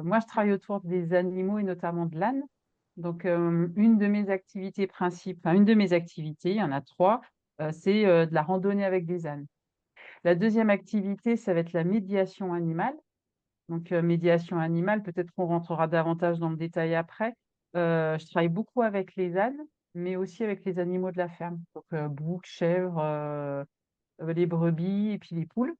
Moi, je travaille autour des animaux et notamment de l'âne. Donc, une de mes activités principales, enfin, une de mes activités, il y en a trois, c'est de la randonnée avec des ânes. La deuxième activité, ça va être la médiation animale. Donc, médiation animale, peut-être qu'on rentrera davantage dans le détail après. Je travaille beaucoup avec les ânes, mais aussi avec les animaux de la ferme. Donc, boucs, chèvres, les brebis et puis les poules.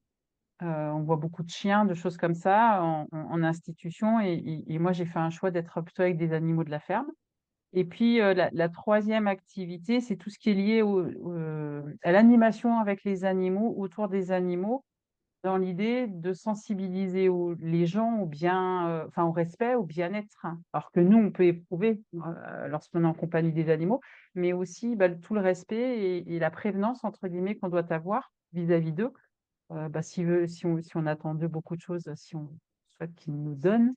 On voit beaucoup de chiens, de choses comme ça en institution. Et moi, j'ai fait un choix d'être plutôt avec des animaux de la ferme. Et puis, la troisième activité, c'est tout ce qui est lié à l'animation avec les animaux, autour des animaux, dans l'idée de sensibiliser les gens au bien, enfin au respect, au bien-être, hein. Alors que nous, on peut éprouver lorsqu'on est en compagnie des animaux, mais aussi bah, tout le respect et la prévenance, entre guillemets, qu'on doit avoir vis-à-vis d'eux. Bah, si on attend d'eux beaucoup de choses, si on souhaite qu'ils nous donnent,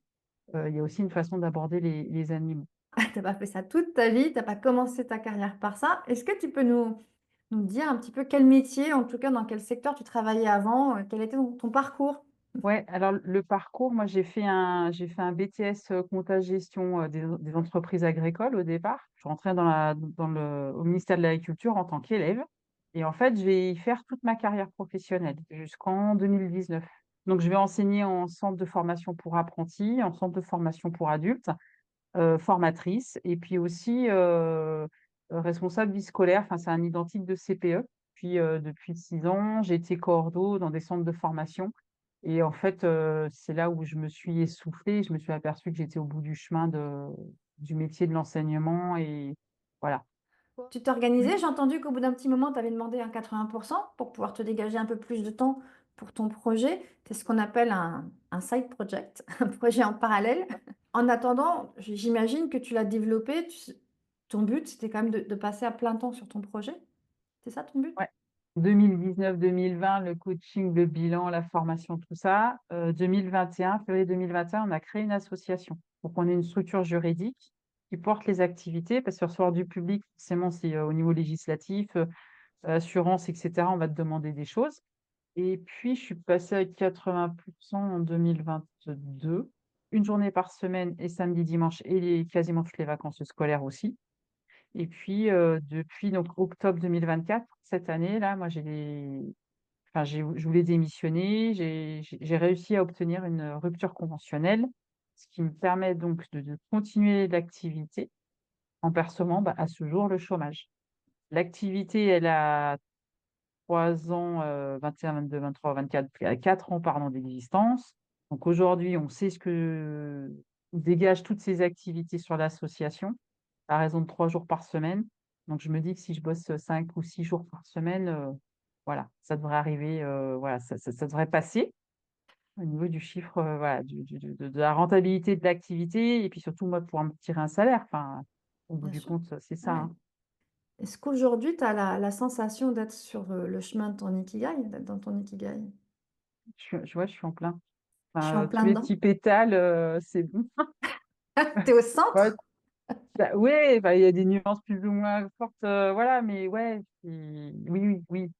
il y a aussi une façon d'aborder les animaux. Tu pas fait ça toute ta vie, tu pas commencé ta carrière par ça. Est-ce que tu peux nous dire un petit peu quel métier, en tout cas dans quel secteur tu travaillais avant, quel était ton parcours? Ouais, alors le parcours, moi j'ai fait un BTS compta-gestion des entreprises agricoles au départ. Je rentrais au ministère de l'Agriculture en tant qu'élève. Et en fait, je vais y faire toute ma carrière professionnelle jusqu'en 2019. Donc, je vais enseigner en centre de formation pour apprentis, en centre de formation pour adultes, formatrice, et puis aussi responsable vie scolaire. Enfin, c'est un identique de CPE. Puis, depuis 6 ans, j'ai été coordo dans des centres de formation. Et en fait, c'est là où je me suis essoufflée. Je me suis aperçue que j'étais au bout du chemin du métier de l'enseignement. Et voilà. Tu t'organisais, j'ai entendu qu'au bout d'un petit moment, tu avais demandé un 80 pour pouvoir te dégager un peu plus de temps pour ton projet. C'est ce qu'on appelle un side project, un projet en parallèle. En attendant, j'imagine que tu l'as développé, ton but, c'était quand même de passer à plein temps sur ton projet? C'est ça ton but? Ouais. 2019-2020, le coaching, le bilan, la formation, tout ça. 2021, février 2021, on a créé une association. Donc, on est une structure juridique qui porte les activités, parce que recevoir du public, forcément, c'est au niveau législatif, assurance, etc. On va te demander des choses. Et puis, je suis passée à 80% en 2022, une journée par semaine et samedi, dimanche, et quasiment toutes les vacances scolaires aussi. Et puis, depuis donc octobre 2024, cette année là, moi je voulais démissionner. J'ai réussi à obtenir une rupture conventionnelle, ce qui me permet donc de continuer l'activité en percevant, bah, à ce jour, le chômage. L'activité, elle a 3 ans, 21, 22, 23, 24, elle a 4 ans, pardon, d'existence. Donc aujourd'hui, on sait ce que dégagent toutes ces activités sur l'association, à raison de 3 jours par semaine. Donc je me dis que si je bosse 5 ou 6 jours par semaine, voilà, ça devrait arriver, voilà, ça devrait passer au niveau du chiffre, voilà, de la rentabilité de l'activité, et puis surtout, moi, pouvoir me tirer un salaire. Enfin, au bout Bien du sûr. compte, c'est Ouais, ça, ouais. hein. Est-ce qu'aujourd'hui, tu as la sensation d'être sur, le chemin de ton ikigai, d'être dans ton ikigai? Je suis en plein. Je suis en Enfin, tous plein les dedans. petits pétales, c'est bon. Tu es au Ouais, centre? bah, ouais, bah, il y a des nuances plus ou moins fortes, voilà, mais ouais, oui, oui, oui.